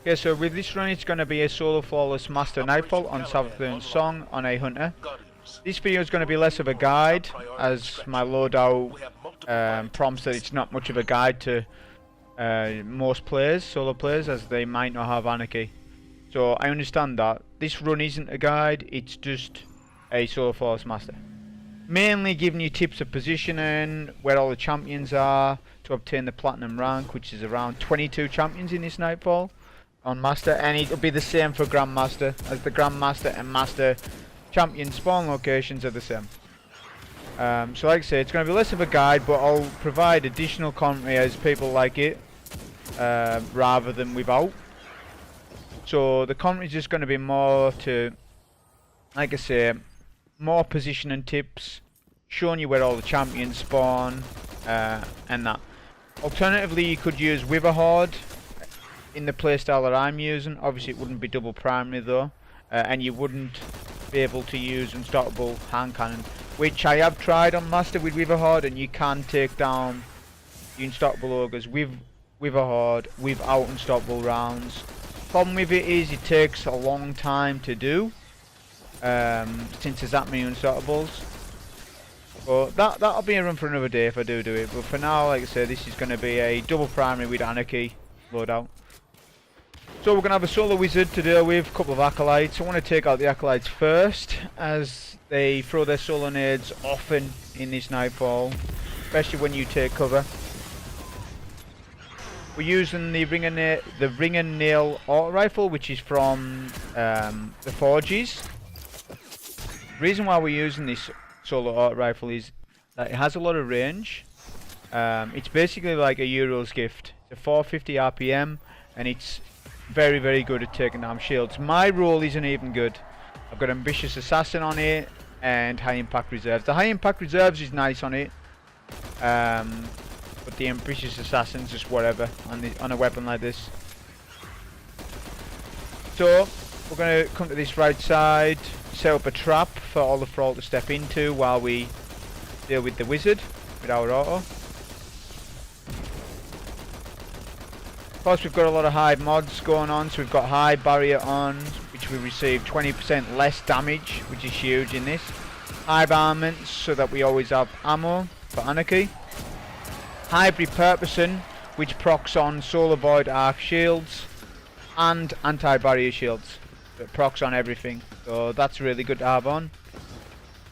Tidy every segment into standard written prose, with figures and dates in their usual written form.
Okay, so with this run it's going to be a solo flawless master Nightfall on SAVATHUN'S song on a hunter. This video is going to be less of a guide, as my loadout prompts that it's not much of a guide to most players, solo players, as they might not have Anarchy. So I understand that. This run isn't a guide, it's just a solo flawless master. Mainly giving you tips of positioning, where all the champions are, to obtain the platinum rank, which is around 22 champions in this Nightfall on master, and it'll be the same for grandmaster, as the grandmaster and master champion spawn locations are the same. So like I say, it's going to be less of a guide, but I'll provide additional commentary as people like it, rather than without. So the commentary is just going to be more to, like I say, more positioning tips, showing you where all the champions spawn, and that. Alternatively, you could use Wither Horde in the playstyle that I'm using. Obviously it wouldn't be double primary though, and you wouldn't be able to use unstoppable hand cannon, which I have tried on master with Wither Horde, and you can take down the unstoppable ogres with Wither Horde without unstoppable rounds. Problem with it is it takes a long time to do, since there's that many unstoppables. But that'll be a run for another day if I do it. But for now, like I said, this is going to be a double primary with Anarchy loadout. So we're going to have a solo wizard to deal with, a couple of acolytes. I want to take out the acolytes first, as they throw their solo nades often in this Nightfall, especially when you take cover. We're using the ring and nail auto rifle, which is from the Forges. The reason why we're using this solo auto rifle is that it has a lot of range. It's basically like a Euro's gift. It's a 450 RPM, and it's very, very good at taking down shields. My role isn't even good. I've got Ambitious Assassin on it and High Impact Reserves. The High Impact Reserves is nice on it, but the Ambitious Assassin's just whatever on a weapon like this. So we're going to come to this right side, set up a trap for all the thrall to step into while we deal with the wizard with our auto. Of course, we've got a lot of Hive mods going on, so we've got Hive barrier on, which we receive 20% less damage, which is huge in this. Hive armaments, so that we always have ammo for Anarchy. Hive repurposing, which procs on solar void arc shields and anti-barrier shields. So it procs on everything, so that's really good to have on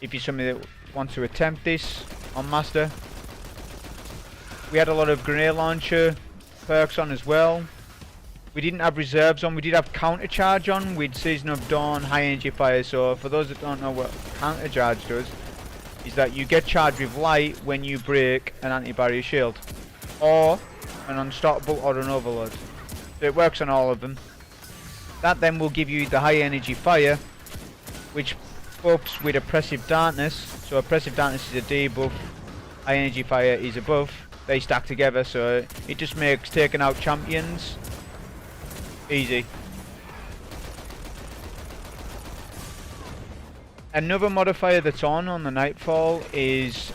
if you're somebody that wants to attempt this on master. We had a lot of grenade launcher perks on as well. We didn't have reserves on. We did have counter charge on with Season of Dawn, high energy fire. So for those that don't know what counter charge does, is that you get charged with light when you break an anti-barrier shield, or an unstoppable, or an overload. So it works on all of them. That then will give you the high energy fire, which buffs with Oppressive Darkness. So Oppressive Darkness is a debuff, high energy fire is a buff. They stack together, so it just makes taking out champions easy. Another modifier that's on the Nightfall is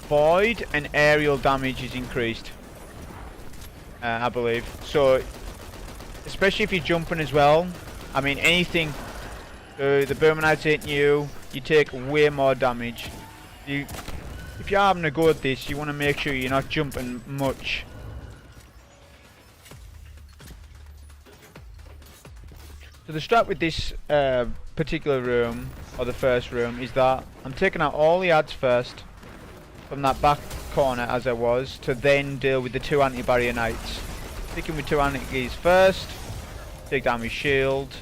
void and aerial damage is increased, I believe. So especially if you're jumping as well, I mean anything, the Bermanite's hitting you, you take way more damage. If you're having a go at this, you want to make sure you're not jumping much. So the strat with this particular room, or the first room, is that I'm taking out all the ads first from that back corner as I was, to then deal with the two anti-barrier knights. Sticking with two anarchies first, take down his shield,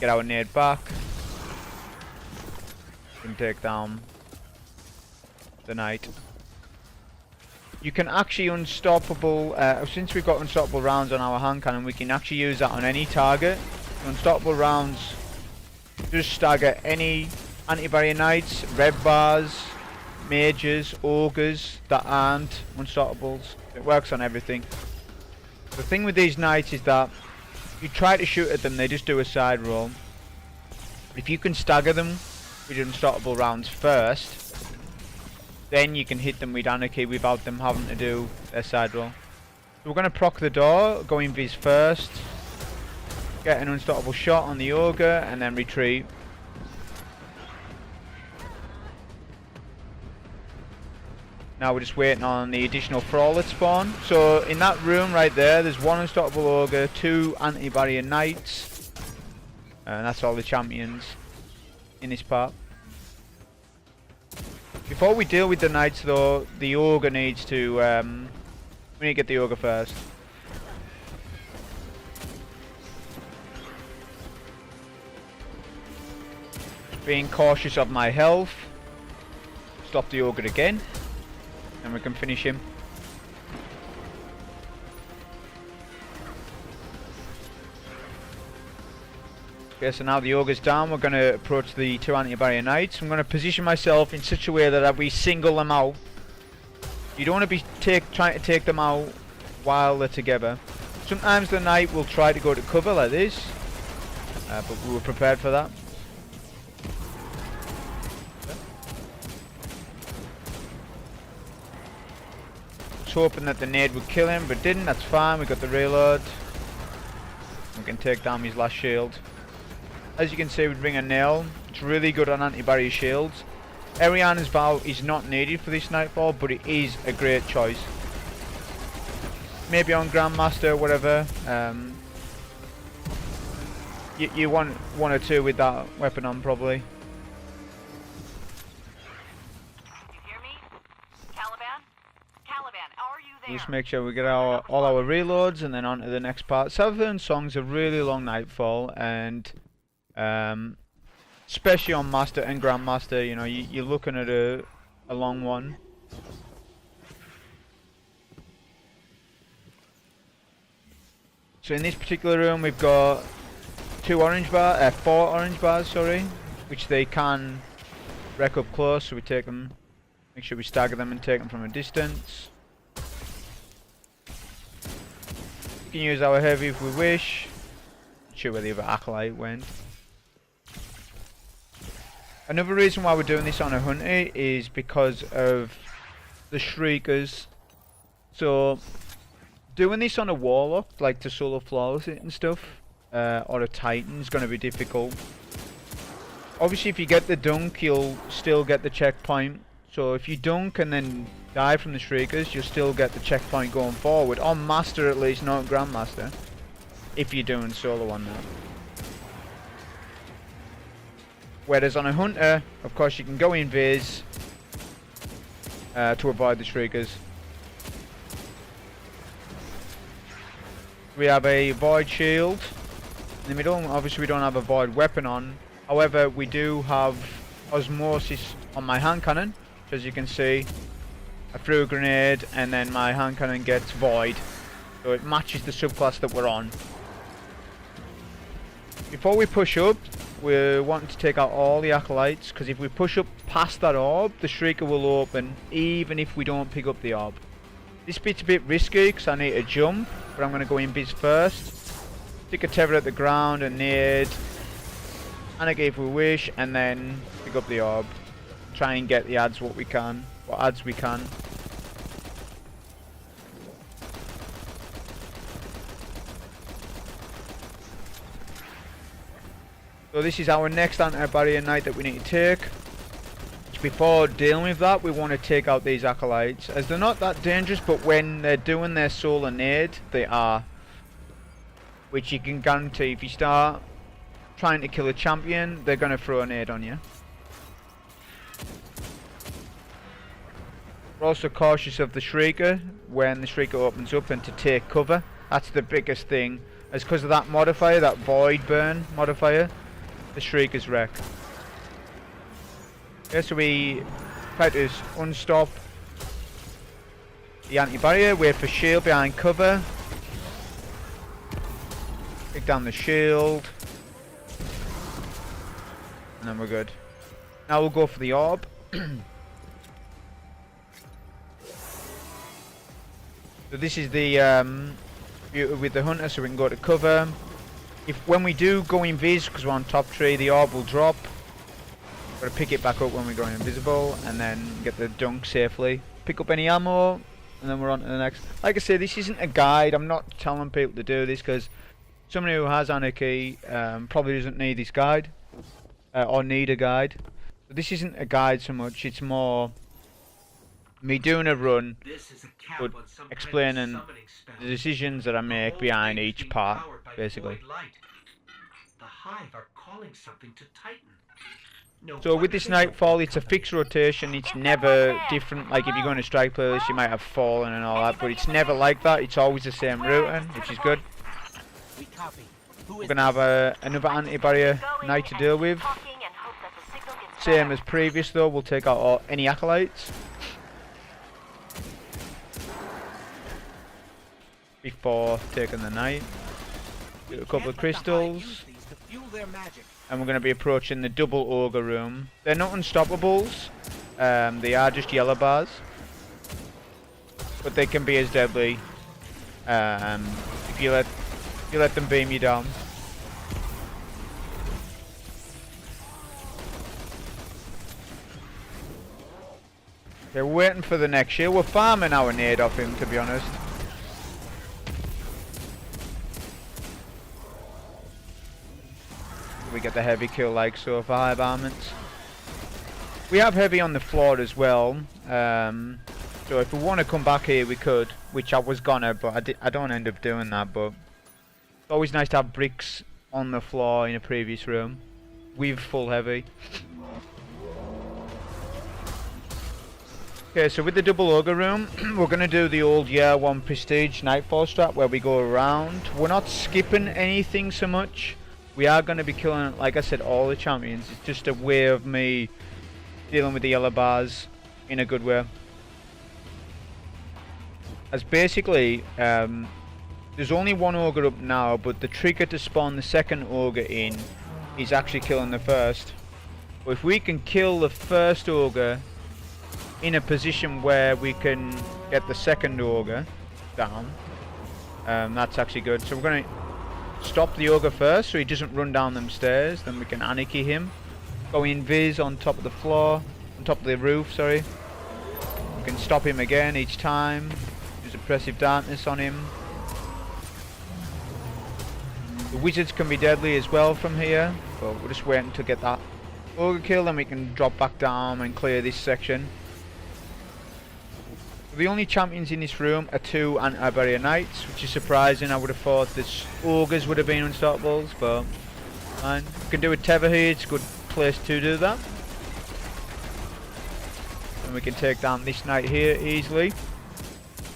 get our nade back, and take down the knight. You can actually unstoppable, since we've got unstoppable rounds on our hand cannon, we can actually use that on any target. Unstoppable rounds just stagger any anti-barrier knights, red bars, mages, ogres that aren't unstoppables. It works on everything. The thing with these knights is that if you try to shoot at them, they just do a side roll. If you can stagger them with unstoppable rounds first, then you can hit them with Anarchy without them having to do their side roll. So we're going to proc the door, going Viz first, get an unstoppable shot on the Ogre, and then retreat. Now we're just waiting on the additional Fraulet spawn. So in that room right there, there's one unstoppable Ogre, 2 anti-barrier Knights, and that's all the champions in this part. Before we deal with the Knights though, the Ogre needs to, we need to get the Ogre first. Being cautious of my health. Stop the Ogre again. And we can finish him. Okay, so now the Ogre's down, we're going to approach the 2 anti-barrier Knights. I'm going to position myself in such a way that we single them out. You don't want to be trying to take them out while they're together. Sometimes the Knight will try to go to cover like this, but we were prepared for that. Hoping that the nade would kill him, but didn't. That's fine, we got the reload. We can take down his last shield. As you can see with Ring of Nail, it's really good on anti-barrier shields. Ariana's Vow is not needed for this Nightfall, but it is a great choice. Maybe on Grandmaster, whatever. You want 1 or 2 with that weapon on, probably. Just make sure we get all our reloads and then on to the next part. SAVATHUN'S Song's a really long Nightfall, and especially on Master and Grandmaster, you know, you're looking at a long one. So in this particular room we've got 4 orange bars, sorry, which they can wreck up close, so we take them, make sure we stagger them and take them from a distance. We can use our heavy if we wish. Not sure where the other acolyte went. Another reason why we're doing this on a hunter is because of the shriekers. So doing this on a warlock, like to solo flawless it and stuff, or a titan, is going to be difficult. Obviously if you get the dunk you'll still get the checkpoint. So if you dunk and then die from the shriekers, you'll still get the checkpoint going forward. On Master at least, not Grandmaster. If you're doing solo on that. Whereas on a hunter, of course you can go in Viz to avoid the shriekers. We have a void shield in the middle. Obviously we don't have a void weapon on. However, we do have osmosis on my hand cannon. As you can see, I threw a grenade and then my hand cannon gets void, so it matches the subclass that we're on. Before we push up, we're wanting to take out all the acolytes, because if we push up past that orb, the shrieker will open even if we don't pick up the orb. This bit's a bit risky because I need to jump, but I'm going to go in biz first. Stick a tether at the ground, a nade, Anarchy if we wish, and then pick up the orb. Try and get the adds what adds we can. So this is our next anti-barrier Knight that we need to take. Before dealing with that, we want to take out these acolytes, as they're not that dangerous, but when they're doing their solar nade, they are. Which you can guarantee, if you start trying to kill a champion, they're going to throw a nade on you. We're also cautious of the Shrieker when the Shrieker opens up and to take cover. That's the biggest thing. As because of that modifier, that void burn modifier, the Shrieker's wreck. Okay, so we try to unstop the anti-barrier, wait for shield behind cover. Take down the shield. And then we're good. Now we'll go for the orb. So this is the with the hunter, so we can go to cover. When we do go invis, because we're on top tree, the orb will drop. Gotta pick it back up when we go invisible, and then get the dunk safely. Pick up any ammo, and then we're on to the next. Like I say, this isn't a guide. I'm not telling people to do this because Somebody who has Anarchy probably doesn't need this guide, or need a guide. But this isn't a guide so much, it's more me doing a run, but explaining the decisions that I make behind each part, basically. The Hive are calling something to Titan. So with this Nightfall, it's a fixed rotation, it's never different. Like if you go in a strike playlist, you might have Fallen and all that, but it's never like that. It's always the same routing, which is good. We're going to have another anti-barrier knight to deal with. Same as previous though, we'll take out any acolytes before taking the knight. Do a couple of crystals. And we're going to be approaching the double Ogre room. They're not unstoppables, they are just yellow bars. But they can be as deadly if you let them beam you down. Okay, we're waiting for the next shield. We're farming our nade off him, to be honest. We get the heavy kill like so for Hive Armaments. We have heavy on the floor as well, so if we want to come back here we could, which I was gonna, but I don't end up doing that. But it's always nice to have bricks on the floor in a previous room with full heavy. Okay, so with the double Ogre room, we're going to do the old year 1 prestige Nightfall strat where we go around. We're not skipping anything so much. We are going to be killing, like I said, all the champions. It's just a way of me dealing with the yellow bars in a good way. As basically, there's only one Ogre up now, but the trigger to spawn the second Ogre in is actually killing the first. But if we can kill the first Ogre in a position where we can get the second Ogre down, that's actually good. So we're going to stop the Ogre first so he doesn't run down them stairs, then we can Anarchy him. Go invis on top of the floor, on top of the roof, sorry. We can stop him again each time. Use Oppressive Darkness on him. The wizards can be deadly as well from here, but we're just waiting to get that Ogre kill, then we can drop back down and clear this section. The only champions in this room are 2 anti-barrier knights, which is surprising. I would have thought that Ogres would have been unstoppables, but fine. We can do a tether here, it's a good place to do that. And we can take down this knight here easily.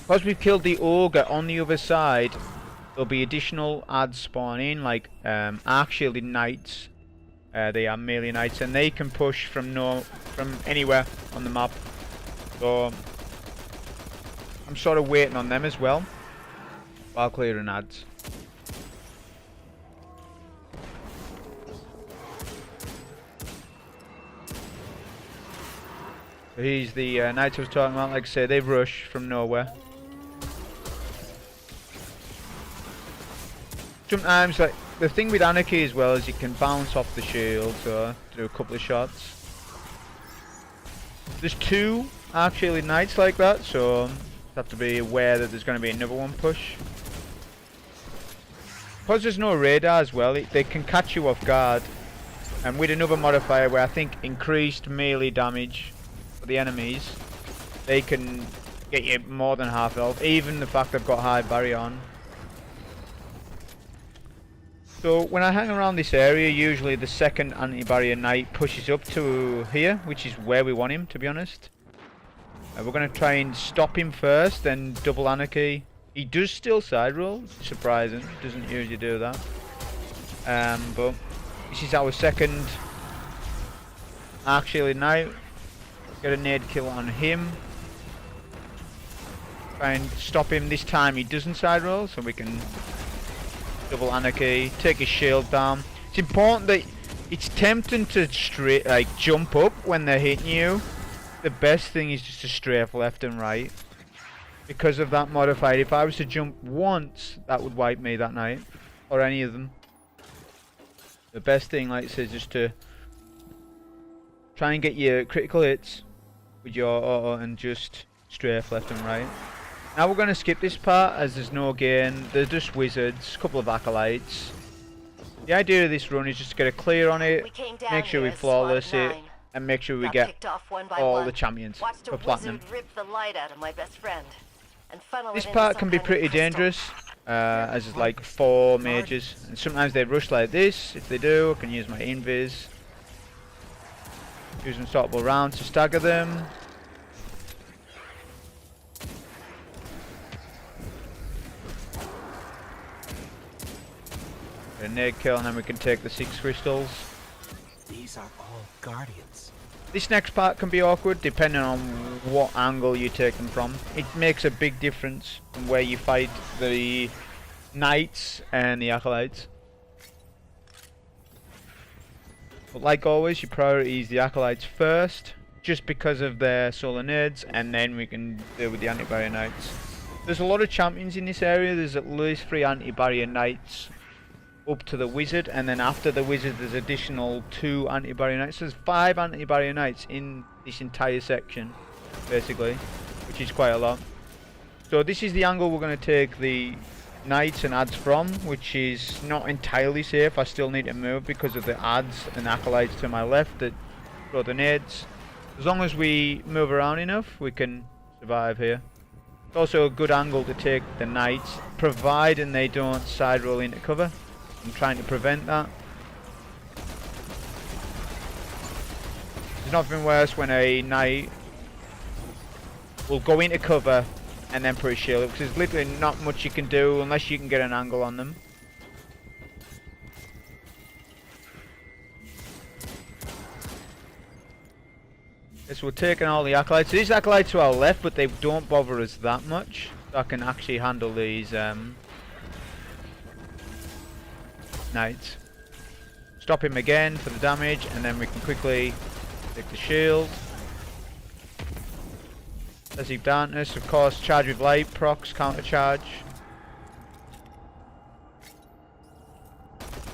Because we've killed the Ogre on the other side, there'll be additional adds spawning, like arc shielded knights. They are melee knights, and they can push from anywhere on the map. So I'm sort of waiting on them as well while clearing ads. So he's the knights I was talking about. Like I say, they rush from nowhere. Sometimes, like the thing with Anarchy as well is you can bounce off the shield, so do a couple of shots. There's 2 actually knights like that, so have to be aware that there's going to be another one push. Because there's no radar as well, they can catch you off guard. And with another modifier where I think increased melee damage for the enemies, they can get you more than half health, even the fact they've got high barrier on. So when I hang around this area, usually the second anti-barrier knight pushes up to here, which is where we want him, to be honest. We're going to try and stop him first, then double Anarchy. He does still side roll, surprising, doesn't usually do that. But this is our second arc shielded knight. Get a nade kill on him. Try and stop him. This time he doesn't side roll, so we can double Anarchy, take his shield down. It's important that it's tempting to jump up when they're hitting you. The best thing is just to strafe left and right. Because of that modifier, if I was to jump once, that would wipe me that night. Or any of them. The best thing, like I said, is just to try and get your critical hits with your auto and just strafe left and right. Now we're going to skip this part as there's no gain. They're just wizards, a couple of acolytes. The idea of this run is just to get a clear on it, make sure we flawless it, and make sure we get all the champions for platinum. This part can be pretty dangerous, as it's like 4 mages, and sometimes they rush like this. If they do, I can use my invis. Use unstoppable rounds to stagger them. Grenade kill, and then we can take the 6 crystals. These are all guardians. This next part can be awkward depending on what angle you take them from. It makes a big difference from where you fight the knights and the acolytes. But like always, your priority is the acolytes first, just because of their solar nades, and then we can deal with the anti-barrier knights. There's a lot of champions in this area. There's at least 3 anti-barrier knights up to the wizard, and then after the wizard there's additional 2 anti-barrier knights. So there's 5 anti-barrier knights in this entire section, basically, which is quite a lot. So this is the angle we're going to take the knights and adds from, which is not entirely safe. I still need to move because of the adds and acolytes to my left that throw the nades. As long as we move around enough, we can survive here. It's also a good angle to take the knights, providing they don't side roll into cover. I'm trying to prevent that. There's nothing worse when a knight will go into cover and then put a shield up, because there's literally not much you can do unless you can get an angle on them. Yes, we're taking all the acolytes. These acolytes to our left, but they don't bother us that much. So I can actually handle these knights. Stop him again for the damage, and then we can quickly take the shield. Oppressive Darkness, of course, charge with light, procs, counter charge.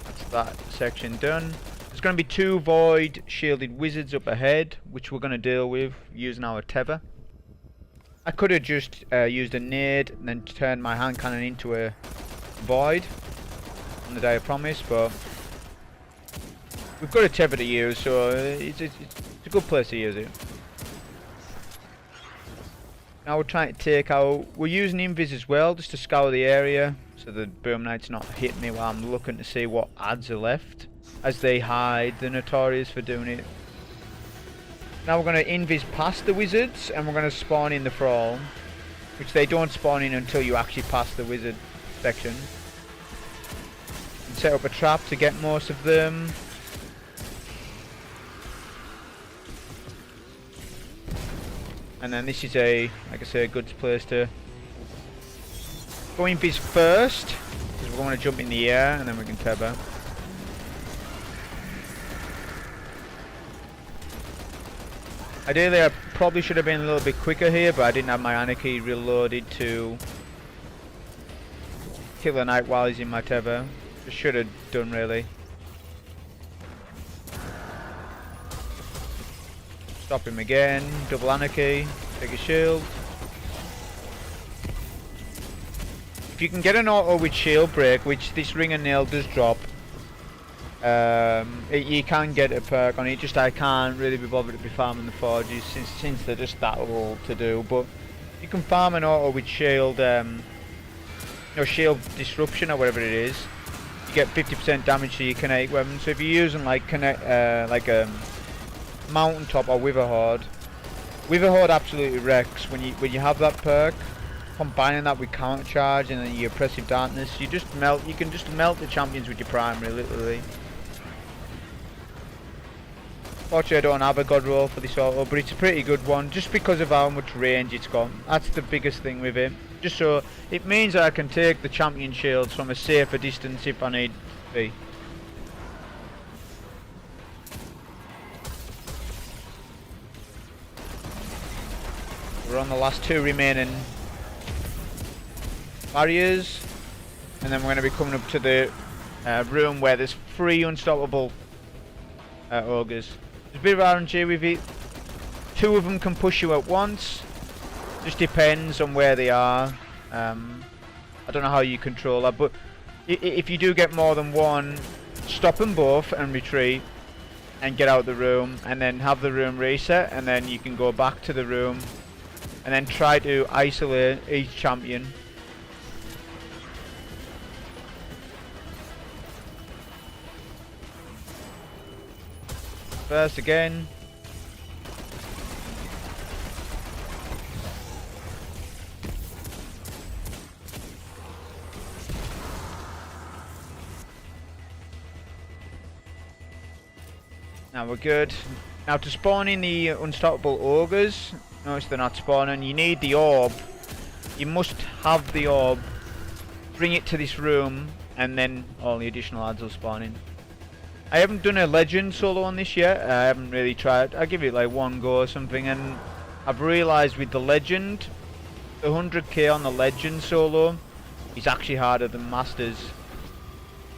That's that section done. There's going to be 2 void shielded wizards up ahead, which we're going to deal with using our tether. I could have just used a nade and then turned my hand cannon into a void on the day of promise, but we've got a tether to use, so it's a good place to use it. Now we're trying to take out, we're using invis as well, just to scour the area, so the boom knight's not hitting me while I'm looking to see what adds are left, as they hide. They're notorious for doing it. Now we're going to invis past the wizards, and we're going to spawn in the thrall, which they don't spawn in until you actually pass the wizard section. And set up a trap to get most of them. And then this is a, like I say, a good place to go invis first, because we want to jump in the air and then we can tether. Ideally I probably should have been a little bit quicker here, but I didn't have my Anarchy reloaded to kill the knight while he's in my tether. Just should have done really. Stop him again, double Anarchy, take a shield. If you can get an auto with shield break, which this ring and nail does drop, you can get a perk on it. Just I can't really be bothered to be farming the forges since they're just that old to do. But you can farm an auto with shield, shield disruption or whatever it is. You get 50% damage to your kinetic weapon. So if you're using like Mountaintop or Witherhoard absolutely wrecks when you have that perk. Combining that with counter charge and then your Oppressive Darkness, you can just melt the champions with your primary, literally. Fortunately I don't have a god roll for this auto, but it's a pretty good one just because of how much range it's got. That's the biggest thing with it. Just so it means that I can take the champion shields from a safer distance if I need to be. We're on the last 2 remaining barriers, and then we're going to be coming up to the room where there's 3 unstoppable ogres. There's a bit of RNG with it. 2 of them can push you at once, Just depends on where they are. I don't know how you control that, but if you do get more than one, stop them both and retreat and get out of the room, and then have the room reset, and then you can go back to the room and then try to isolate each champion. First again. Now we're good. Now to spawn in the unstoppable ogres, notice they're not spawning. You need the orb. You must have the orb. Bring it to this room, and then all the additional adds will spawn in. I haven't done a legend solo on this yet. I haven't really tried. I'll give it like one go or something, and I've realised with the legend, the 100k on the legend solo is actually harder than masters.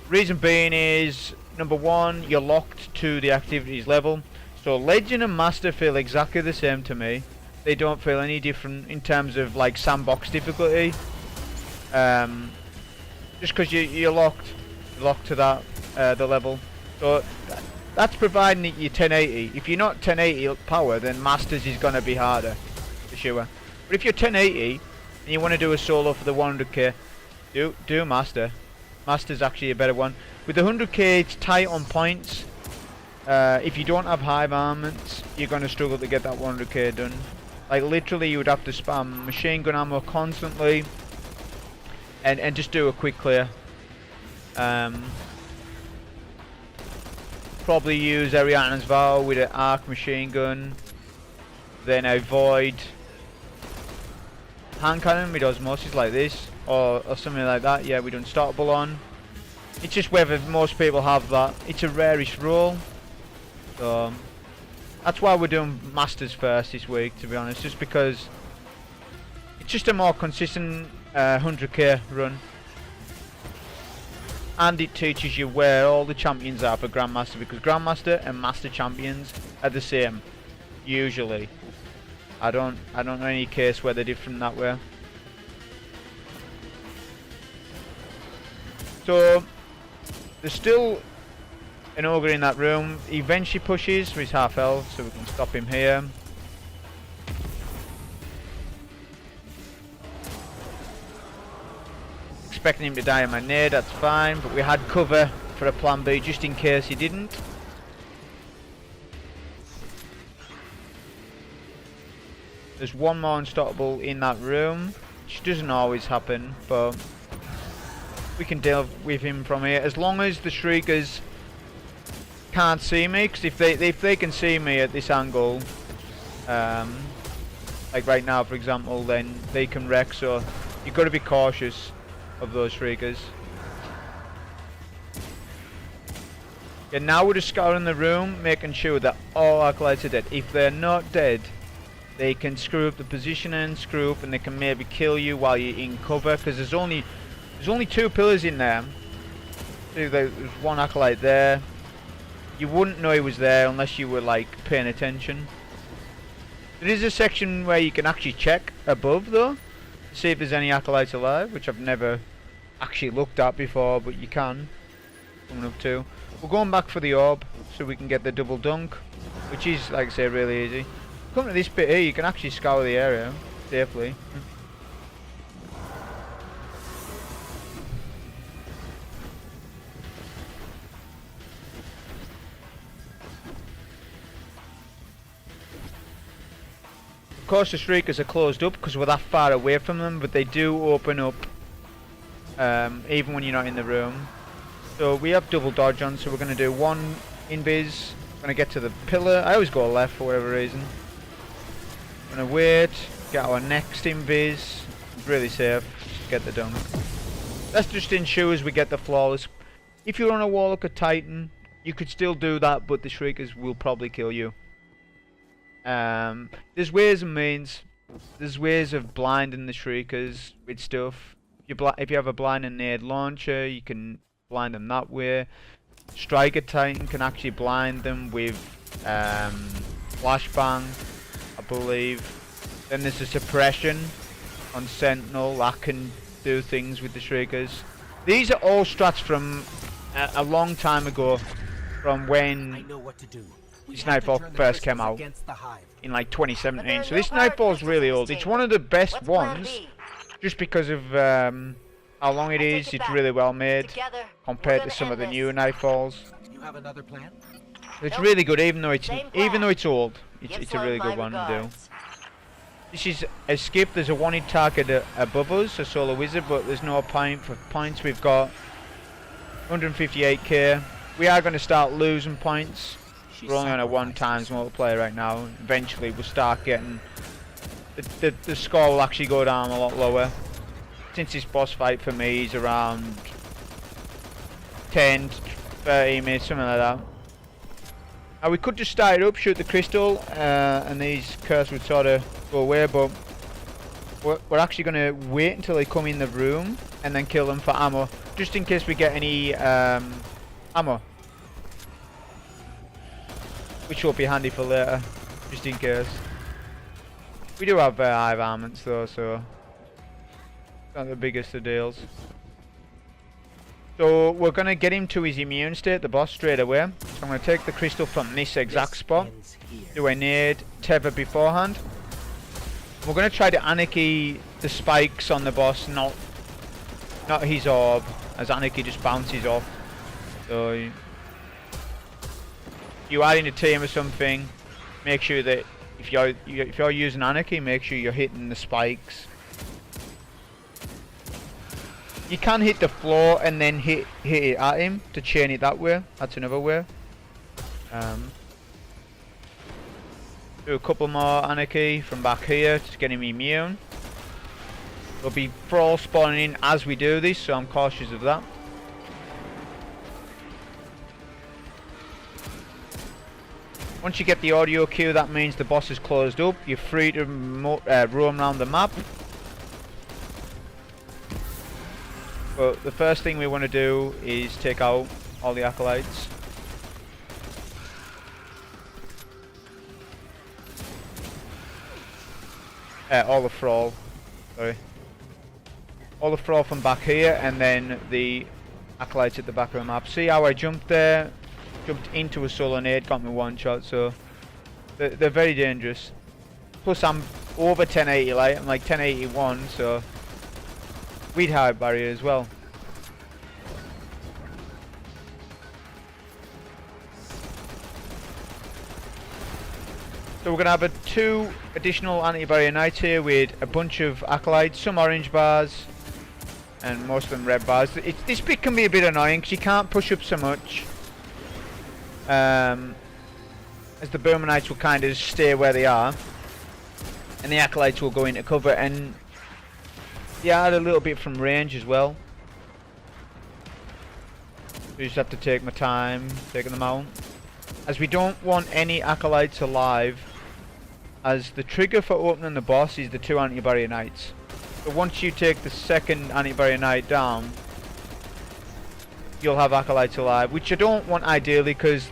Reason being is, number one, you're locked to the activities level. So legend and master feel exactly the same to me. They don't feel any different in terms of like sandbox difficulty. Just because you're locked to that the level. So that's providing that you're 1080. If you're not 1080 power, then masters is gonna be harder, for sure. But if you're 1080 and you want to do a solo for the 100k, do master. Master's actually a better one. With the 100k, it's tight on points. If you don't have Hive armaments, you're going to struggle to get that 100k done. Like literally, you would have to spam machine gun ammo constantly, and just do a quick clear. Probably use Ariana's Vow with an arc machine gun, then avoid hand cannon with osmosis like this, or something like that. Yeah, with unstoppable on. It's just whether most people have that. It's a rarish role, so that's why we're doing masters first this week, to be honest, just because it's just a more consistent 100k run, and it teaches you where all the champions are for Grandmaster, because Grandmaster and Master champions are the same usually. I don't know any case where they're different that way. So there's still an ogre in that room. He eventually pushes for his half health, so we can stop him here. Expecting him to die in my nade, that's fine, but we had cover for a plan B just in case he didn't. There's one more unstoppable in that room, which doesn't always happen, but we can deal with him from here as long as the shriekers can't see me. Because if they can see me at this angle, like right now for example, then they can wreck. So you've got to be cautious of those shriekers. Yeah, now we're just scouring the room, making sure that all acolytes are dead. If they're not dead, they can screw up the positioning, and they can maybe kill you while you're in cover, because there's only 2 pillars in there. See, there's one acolyte there. You wouldn't know he was there unless you were like paying attention. There is a section where you can actually check above though, to see if there's any acolytes alive, which I've never actually looked at before, but you can. Coming up to. We're going back for the orb so we can get the double dunk, which is, like I say, really easy. Come to this bit here, you can actually scour the area safely. Of course the shriekers are closed up because we're that far away from them, but they do open up even when you're not in the room. So we have double dodge on, so we're going to do one invis. Going to get to the pillar. I always go left for whatever reason. Going to wait, get our next invis. Really safe, just get the dunk. That just ensures we get the flawless. If you're on a Warlock or Titan, you could still do that, but the shriekers will probably kill you. There's ways and means. There's ways of blinding the shriekers with stuff. If you have a blind and nade launcher, you can blind them that way. Striker Titan can actually blind them with flashbang, I believe. Then there's a suppression on Sentinel that can do things with the Shriekers. These are all strats from a long time ago, from when this Nightfall first came out in like 2017. So this Nightfall's really old. It's one of the best ones, just because of how long it is. It's really well made compared to some of the newer Nightfalls. It's really good, even though it's old. It's a really good one to do. This is a skip. There's a wanted target above us, a solar wizard, but there's no point for points. We've got 158k. We are going to start losing points. We're only on a 1 times multiplayer right now. Eventually we'll start getting the score will actually go down a lot lower. Since this boss fight for me is around 10 to 30 minutes, something like that. Now we could just start it up, shoot the crystal, and these curses would sort of go away, but we're actually going to wait until they come in the room and then kill them for ammo, just in case we get any ammo, which will be handy for later, just in case. We do have Hive armaments though, so not the biggest of deals. So we're going to get him to his immune state, the boss, straight away. So I'm going to take the crystal from this exact spot, do a nade, tether beforehand. We're going to try to Anarchy the spikes on the boss, not his orb, as Anarchy just bounces off. So you add in a team or something, make sure that if you're using Anarchy, make sure you're hitting the spikes. You can hit the floor and then hit it at him to chain it that way. That's another way. Do a couple more Anarchy from back here to get him immune. There'll be thralls spawning in as we do this, so I'm cautious of that. Once you get the audio cue, that means the boss is closed up. You're free to roam around the map. But the first thing we want to do is take out all the acolytes. All the thrall. Sorry. All the thrall from back here, and then the acolytes at the back of the map. See how I jumped there? Jumped into a solo nade, got me one shot, so they're very dangerous. Plus I'm over 1080 light, I'm like 1081, so we'd high barrier as well. So we're going to have 2 additional anti-barrier knights here with a bunch of acolytes, some orange bars and most of them red bars. This bit can be a bit annoying because you can't push up so much. As the Boomer Knights will kind of stay where they are and the acolytes will go into cover, and yeah, add a little bit from range as well. You just have to take my time taking them out, as we don't want any acolytes alive, as the trigger for opening the boss is the 2 anti-barrier knights. So once you take the second anti-barrier knight down, you'll have acolytes alive, which I don't want ideally, because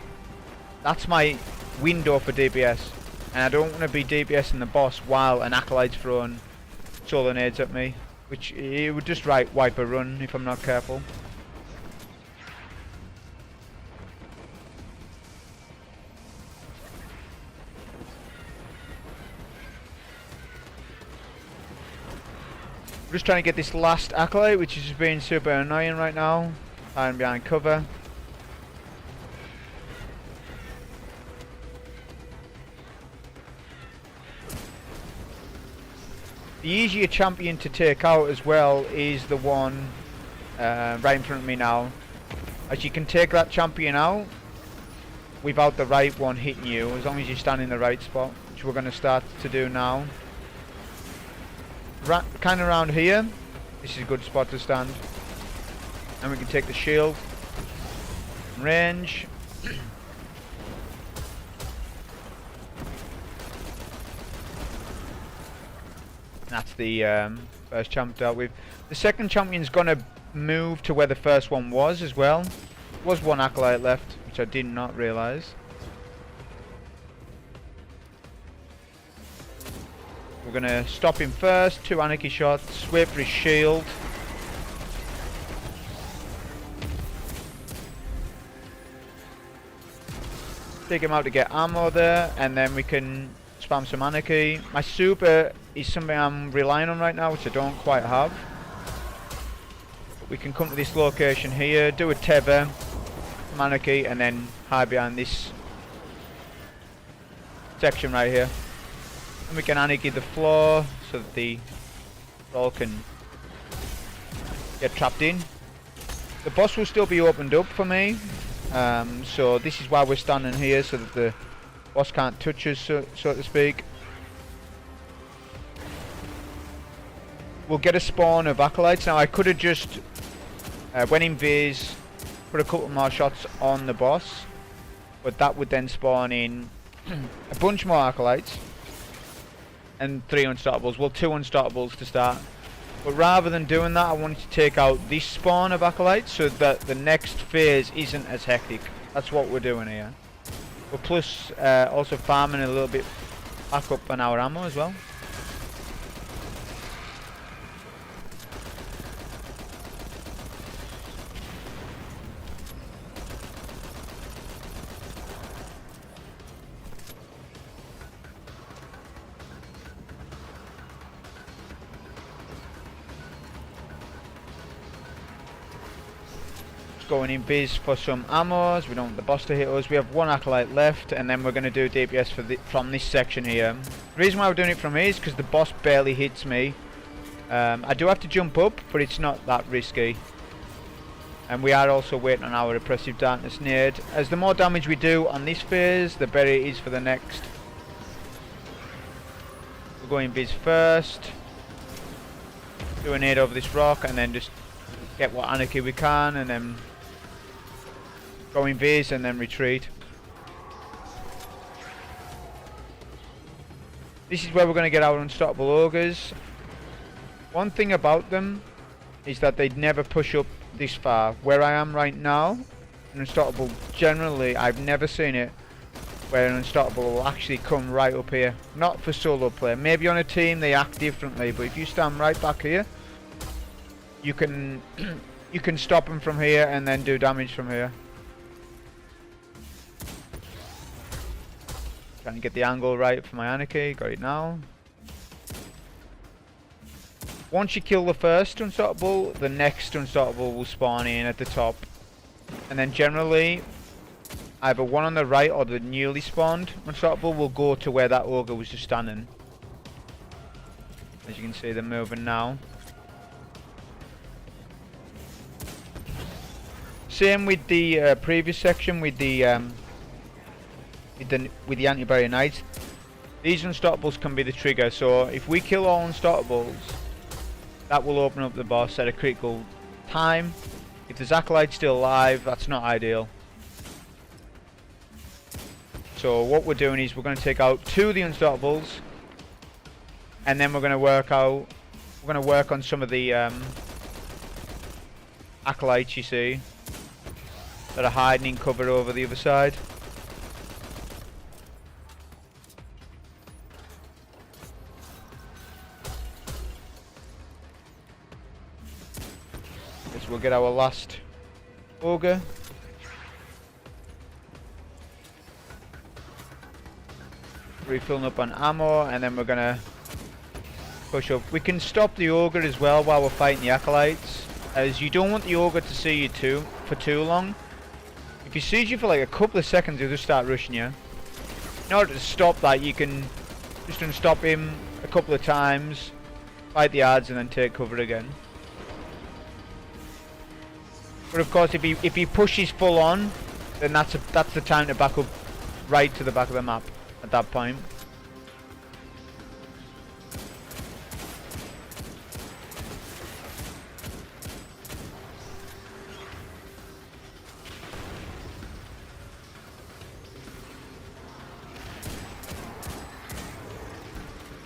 that's my window for DPS, and I don't want to be DPSing the boss while an acolyte's throwing solar nades at me, which it would just wipe a run if I'm not careful. We're just trying to get this last acolyte, which is just being super annoying right now. Hiding behind cover. The easier champion to take out as well is the one right in front of me now, as you can take that champion out without the right one hitting you, as long as you stand in the right spot, which we're going to start to do now. Kind of around here, this is a good spot to stand, and we can take the shield range. That's the first champ dealt with. The second champion's gonna move to where the first one was as well. There was 1 acolyte left, which I did not realise. We're gonna stop him first. 2 Anarchy shots. Wait for his shield. Take him out to get ammo there, and then we can spam some Anarchy. My super is something I'm relying on right now, which I don't quite have. But we can come to this location here, do a tether, some Anarchy, and then hide behind this section right here. And we can Anarchy the floor so that the all can get trapped in. The boss will still be opened up for me. So this is why we're standing here, so that the boss can't touch us, so to speak. We'll get a spawn of acolytes. Now I could have just went in Viz, put a couple more shots on the boss, but that would then spawn in a bunch more acolytes and 3 unstoppables. Well, 2 unstoppables to start. But rather than doing that, I wanted to take out this spawn of acolytes so that the next phase isn't as hectic. That's what we're doing here. But plus, also farming a little bit back up on our ammo as well. Going in Biz for some ammos. We don't want the boss to hit us. We have 1 acolyte left, and then we're going to do DPS from this section here. The reason why we're doing it from here is because the boss barely hits me. I do have to jump up, but it's not that risky. And we are also waiting on our Oppressive Darkness nade. As the more damage we do on this phase, the better it is for the next. We're going Biz first. Do a nade over this rock, and then just get what Anarchy we can, and then go in Viz and then retreat. This is where we're going to get our unstoppable ogres. One thing about them is that they'd never push up this far. Where I am right now, an unstoppable, generally, I've never seen it where an unstoppable will actually come right up here. Not for solo play. Maybe on a team they act differently, but if you stand right back here, you can you can stop them from here and then do damage from here. Trying to get the angle right for my Anarchy. Got it now. Once you kill the first unstoppable, the next unstoppable will spawn in at the top. And then generally, either one on the right or the newly spawned unstoppable will go to where that ogre was just standing. As you can see, they're moving now. Same with the previous section with the anti-barrier knights. These unstoppables can be the trigger, so if we kill all unstoppables, that will open up the boss at a critical time. If there's acolytes still alive, that's not ideal. So what we're doing is we're going to take out 2 of the unstoppables, and then we're going to work on some of the acolytes you see that are hiding in cover over the other side. Guess we'll get our last ogre. Refilling up on ammo, and then we're gonna push up. We can stop the ogre as well while we're fighting the acolytes, as you don't want the ogre to see you for too long. If he sees you for like a couple of seconds, he'll just start rushing you. In order to stop that, you can just unstop him a couple of times, fight the odds, and then take cover again. But of course, if he pushes full on, then that's the time to back up right to the back of the map at that point.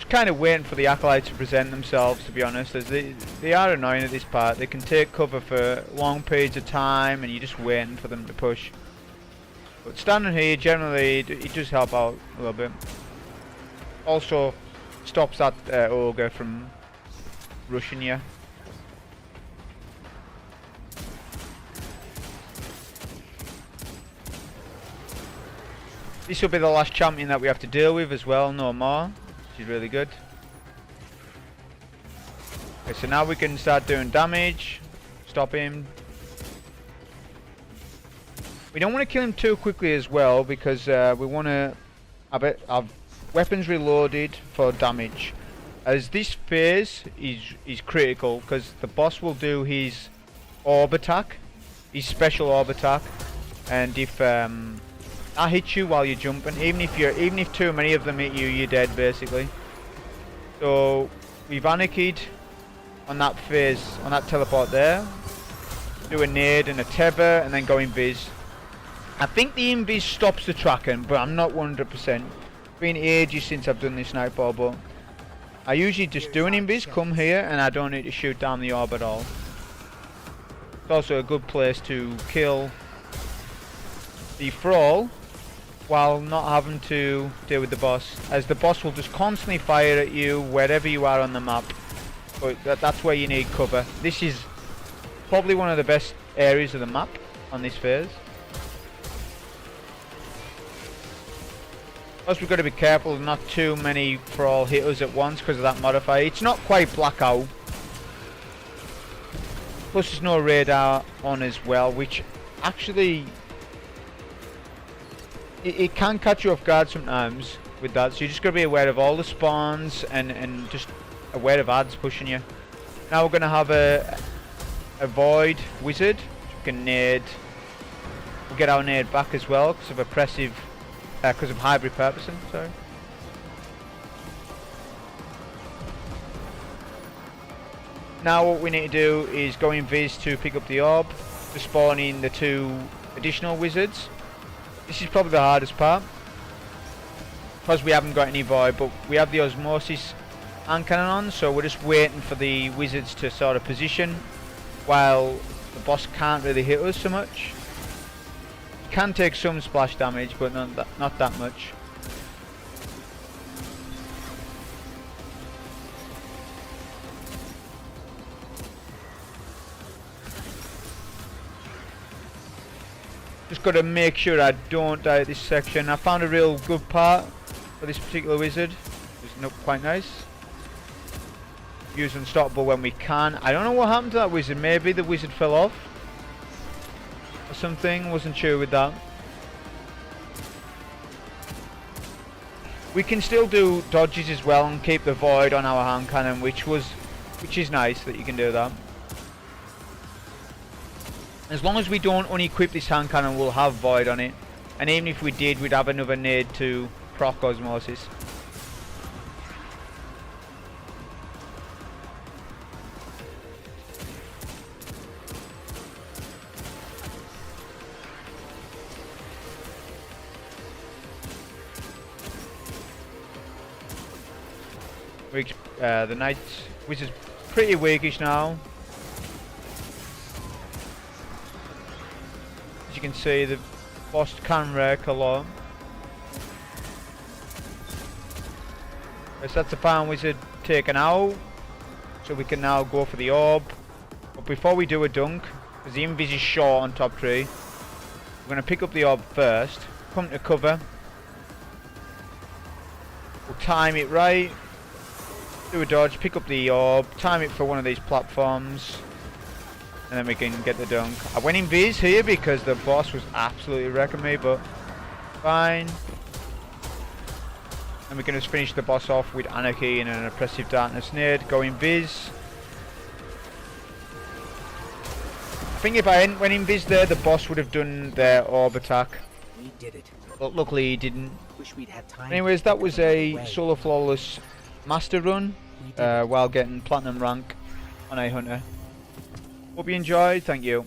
Kind of waiting for the acolytes to present themselves, to be honest, as they are annoying at this part. They can take cover for long periods of time and you're just waiting for them to push. But standing here, generally, it does help out a little bit. Also, stops that Ogre from rushing you. This will be the last champion that we have to deal with as well, no more, which is really good. Okay, so now we can start doing damage, stop him. We don't want to kill him too quickly as well, because we want to have weapons reloaded for damage. As this phase is critical, because the boss will do his orb attack, his special orb attack, and if that hits you while you're jumping, even if too many of them hit you, you're dead basically. So we've anarchied on that phase, on that teleport there. Do a nade and a tether, and then go invis. I think the invis stops the tracking, but I'm not 100%. It's been ages since I've done this Nightfall, but I usually just do an invis, come here, and I don't need to shoot down the orb at all. It's also a good place to kill the thrall while not having to deal with the boss, as the boss will just constantly fire at you wherever you are on the map. But that's where you need cover. This is probably one of the best areas of the map on this phase. Plus we've got to be careful not too many thrall hit us at once because of that modifier. It's not quite blackout. Plus there's no radar on as well, which actually it can catch you off guard sometimes with that, so you just got to be aware of all the spawns and just aware of ads pushing you. Now we're going to have a void wizard, which we can nade. We'll get our nade back as well because of because of Hive repurposing, sorry. Now what we need to do is go invis to pick up the orb, to spawn in the 2 additional wizards. This is probably the hardest part, because we haven't got any void, but we have the osmosis hand cannon on, so we're just waiting for the wizards to sort of position while the boss can't really hit us so much. Can take some splash damage, but not that much. Just got to make sure I don't die at this section. I found a real good part for this particular wizard. It's not quite nice. Use unstoppable when we can. I don't know what happened to that wizard. Maybe the wizard fell off or something. Wasn't sure with that. We can still do dodges as well and keep the void on our hand cannon, which is nice that you can do that. As long as we don't unequip this hand cannon, we'll have void on it, and even if we did, we'd have another nade to proc osmosis. The Night Wizard's pretty weakish now. As you can see, the boss can wreck a lot. So that's the Pound Wizard taken out. So we can now go for the orb. But before we do a dunk, because the invis is short on top tree, we're going to pick up the orb first, come to cover. We'll time it right. Do a dodge, pick up the orb, time it for one of these platforms, and then we can get the dunk. I went invis here because the boss was absolutely wrecking me, but fine. And we can just finish the boss off with Anarchy and an Oppressive Darkness nade. Go invis. I think if I hadn't went invis there, the boss would have done their orb attack. We did it. But luckily he didn't. Wish we'd had time. Anyways, that was a solo flawless master run while getting platinum rank on a hunter. Hope you enjoyed. Thank you.